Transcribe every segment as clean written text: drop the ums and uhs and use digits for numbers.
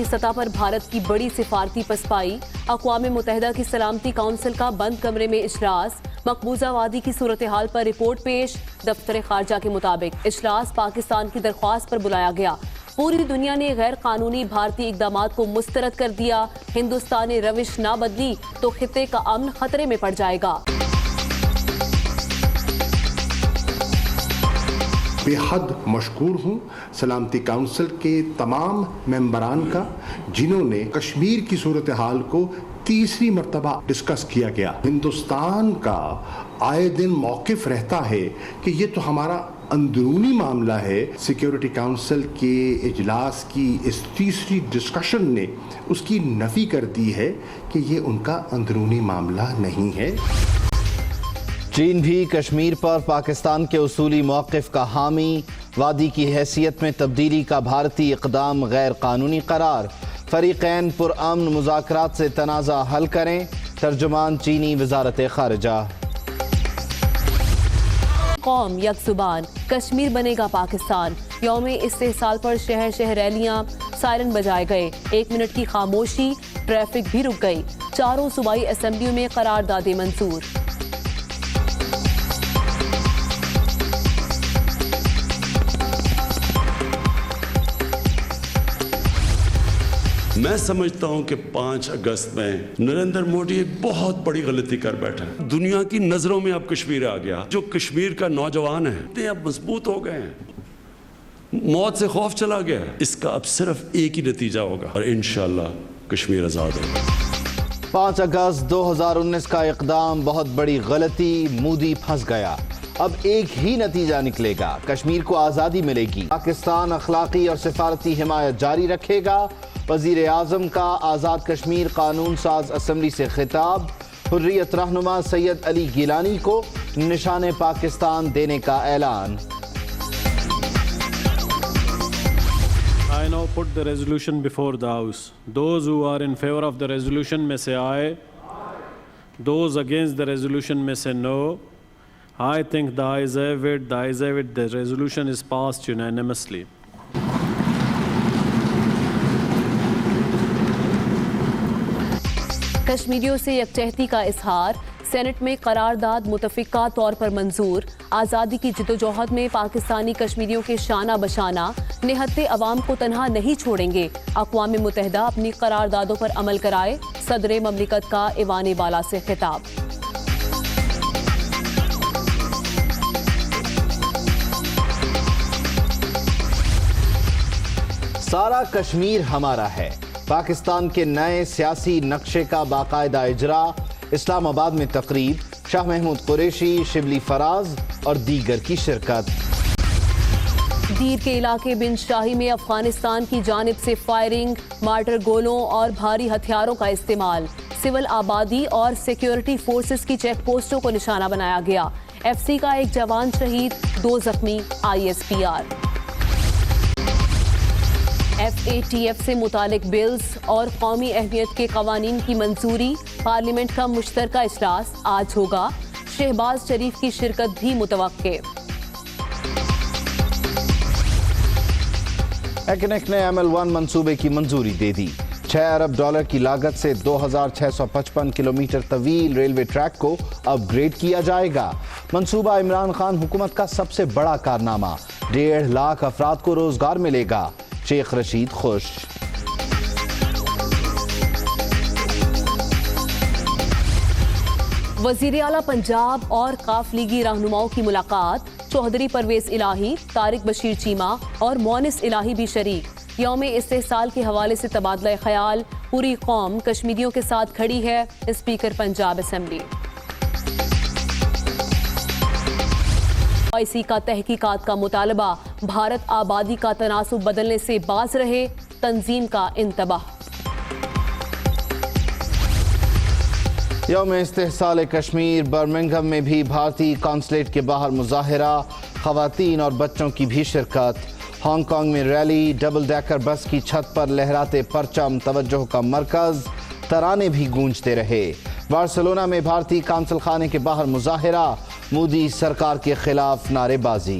عالمی سطح پر بھارت کی بڑی سفارتی پسپائی، اقوام متحدہ کی سلامتی کونسل کا بند کمرے میں اجلاس، مقبوضہ وادی کی صورتحال پر رپورٹ پیش۔ دفتر خارجہ کے مطابق اجلاس پاکستان کی درخواست پر بلایا گیا۔ پوری دنیا نے غیر قانونی بھارتی اقدامات کو مسترد کر دیا۔ ہندوستان نے روش نہ بدلی تو خطے کا امن خطرے میں پڑ جائے گا۔ بے حد مشکور ہوں سلامتی کونسل کے تمام ممبران کا، جنہوں نے کشمیر کی صورتحال کو تیسری مرتبہ ڈسکس کیا گیا۔ ہندوستان کا آئے دن موقف رہتا ہے کہ یہ تو ہمارا اندرونی معاملہ ہے۔ سیکیورٹی کونسل کے اجلاس کی اس تیسری ڈسکشن نے اس کی نفی کر دی ہے کہ یہ ان کا اندرونی معاملہ نہیں ہے۔ چین بھی کشمیر پر پاکستان کے اصولی موقف کا حامی، وادی کی حیثیت میں تبدیلی کا بھارتی اقدام غیر قانونی قرار، فریقین پرامن مذاکرات سے تنازع حل کریں، ترجمان چینی وزارت خارجہ۔ قوم یک زبان، کشمیر بنے گا پاکستان، یوم استحصال پر شہر شہر ریلیاں، سائرن بجائے گئے، 1 منٹ کی خاموشی، ٹریفک بھی رک گئی، چاروں صوبائی اسمبلیوں میں قراردادیں منظور۔ میں سمجھتا ہوں کہ 5 اگست میں نریندر موڈی ایک بہت بڑی غلطی کر بیٹھا ہے۔ دنیا کی نظروں میں اب کشمیر آ گیا۔ جو کشمیر کا نوجوان ہے اب مضبوط ہو گئے ہیں، موت سے خوف چلا گیا۔ اس کا اب صرف ایک ہی نتیجہ ہوگا اور انشاءاللہ کشمیر آزاد ہوگا۔ 5 اگست 2019 کا اقدام بہت بڑی غلطی، مودی پھنس گیا۔ اب ایک ہی نتیجہ نکلے گا، کشمیر کو آزادی ملے گی۔ پاکستان اخلاقی اور سفارتی حمایت جاری رکھے گا۔ وزیر اعظم کا آزاد کشمیر قانون ساز اسمبلی سے خطاب، حریت رہنما سید علی گیلانی کو نشان پاکستان دینے کا اعلان۔ I now put the resolution before the House. Those who are in favor of the resolution may say aye. Those against the resolution may say no. I think the ayes have it. The ayes have it. The resolution is passed unanimously. کشمیریوں سے یکجہتی کا اظہار، Saint میں قرارداد متفقہ طور پر منظور۔ آزادی کی جدوجہد میں پاکستانی کشمیریوں کے شانہ بشانہ، نہتے عوام کو تنہا نہیں چھوڑیں گے۔ اقوام متحدہ اپنی قراردادوں پر عمل کرائے، صدر مملکت کا ایوان بالا سے خطاب۔ سارا کشمیر ہمارا ہے، پاکستان کے نئے سیاسی نقشے کا باقاعدہ اجرا۔ اسلام آباد میں تقریب، شاہ محمود قریشی، شبلی فراز اور دیگر کی شرکت۔ دیر کے علاقے بن شاہی میں افغانستان کی جانب سے فائرنگ، مارٹر گولوں اور بھاری ہتھیاروں کا استعمال، سول آبادی اور سیکیورٹی فورسز کی چیک پوسٹوں کو نشانہ بنایا گیا۔ ایف سی کا ایک جوان شہید، 2 زخمی، ISPR۔ FATF سے متعلق بلز اور قومی اہمیت کے قوانین کی منظوری، پارلیمنٹ کا مشترکہ اجلاس آج ہوگا، شہباز شریف کی شرکت بھی متوقع۔ ایکنیک نے ML1 منصوبے کی منظوری دے دی۔ $6 ارب کی لاگت سے 2655 کلومیٹر طویل ریلوے ٹریک کو اپ گریڈ کیا جائے گا۔ منصوبہ عمران خان حکومت کا سب سے بڑا کارنامہ، 1.5 لاکھ افراد کو روزگار ملے گا، شیخ رشید خوش۔ وزیر اعلیٰ پنجاب اور قاف لیگی رہنماؤں کی ملاقات، چوہدری پرویز الہی، طارق بشیر چیمہ اور مونس الہی بھی شریک۔ یوم استحصال کے حوالے سے تبادلہ خیال، پوری قوم کشمیریوں کے ساتھ کھڑی ہے، اسپیکر پنجاب اسمبلی۔ OIC کا تحقیقات کا مطالبہ، بھارت آبادی کا تناسب بدلنے سے باز رہے، تنظیم کا انتباہ۔ یوم استحصال کشمیر، برمنگھم میں بھی بھارتی قونصلیٹ کے باہر مظاہرہ، خواتین اور بچوں کی بھی شرکت۔ ہانگ کانگ میں ریلی، ڈبل ڈیکر بس کی چھت پر لہراتے پرچم توجہ کا مرکز، ترانے بھی گونجتے رہے۔ بارسلونا میں بھارتی قونصل خانے کے باہر مظاہرہ، مودی سرکار کے خلاف نعرے بازی۔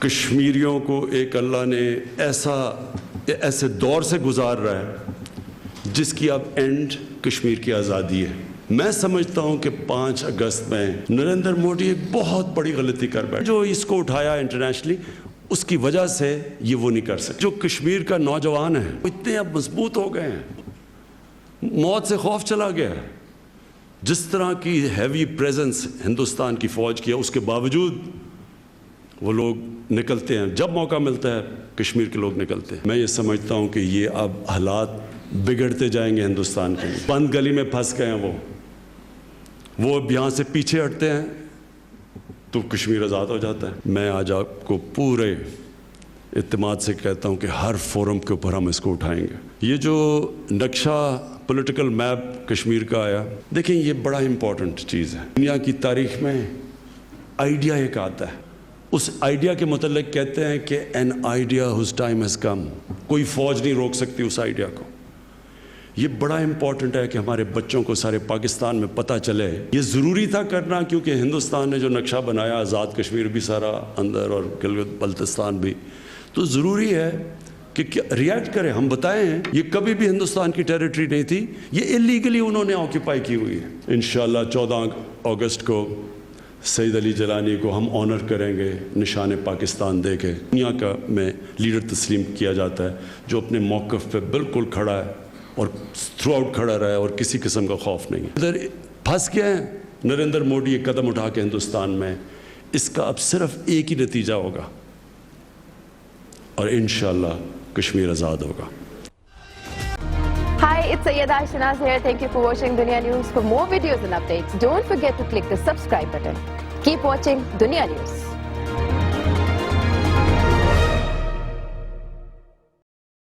کشمیریوں کو ایک اللہ نے ایسے دور سے گزار رہا ہے جس کی اب اینڈ کشمیر کی آزادی ہے. میں سمجھتا ہوں کہ 5 اگست میں نریندر موڈی ایک بہت بڑی غلطی کر بیٹھے. جو اس کو اٹھایا انٹرنیشنلی اس کی وجہ سے یہ وہ نہیں کر سکتے. جو کشمیر کا نوجوان ہے وہ اتنے اب مضبوط ہو گئے ہیں, موت سے خوف چلا گیا ہے. جس طرح کی ہیوی پریزنس ہندوستان کی فوج کی ہے اس کے باوجود وہ لوگ نکلتے ہیں, جب موقع ملتا ہے کشمیر کے لوگ نکلتے ہیں. میں یہ سمجھتا ہوں کہ یہ اب حالات بگڑتے جائیں گے ہندوستان کے لیے. بند گلی میں پھنس گئے ہیں وہ اب یہاں سے پیچھے ہٹتے ہیں تو کشمیر آزاد ہو جاتا ہے. میں آج آپ کو پورے اعتماد سے کہتا ہوں کہ ہر فورم کے اوپر ہم اس کو اٹھائیں گے. یہ جو نقشہ پولیٹیکل میپ کشمیر کا آیا, دیکھیں یہ بڑا امپورٹنٹ چیز ہے. دنیا کی تاریخ میں آئیڈیا ایک آتا ہے, اس آئیڈیا کے متعلق کہتے ہیں کہ an idea whose time has come. کوئی فوج نہیں روک سکتی اس آئیڈیا کو. یہ بڑا امپورٹنٹ ہے کہ ہمارے بچوں کو سارے پاکستان میں پتہ چلے. یہ ضروری تھا کرنا کیونکہ ہندوستان نے جو نقشہ بنایا, آزاد کشمیر بھی سارا اندر اور گلگت بلتستان بھی, تو ضروری ہے کہ ریئیکٹ کریں. ہم بتائیں ہیں یہ کبھی بھی ہندوستان کی ٹیریٹری نہیں تھی, یہ اللیگلی انہوں نے آکیپائی کی ہوئی ہے. انشاءاللہ 14 اگست کو سید علی جیلانی کو ہم آنر کریں گے نشان پاکستان دے کے. دنیا کا میں لیڈر تسلیم کیا جاتا ہے جو اپنے موقف پہ بالکل کھڑا ہے اور تھرو آؤٹ کھڑا رہا ہے اور کسی قسم کا خوف نہیں ہے. ادھر پھنس گئے ہیں نریندر موڈی ایک قدم اٹھا کے ہندوستان میں. اس کا اب صرف ایک ہی نتیجہ ہوگا اور انشاءاللہ کشمیر آزاد ہوگا. Hi, it's Sayyeda Shanaz here. Thank you for watching Dunya News. For more videos and updates, don't forget to click the subscribe button. Keep watching Dunya News.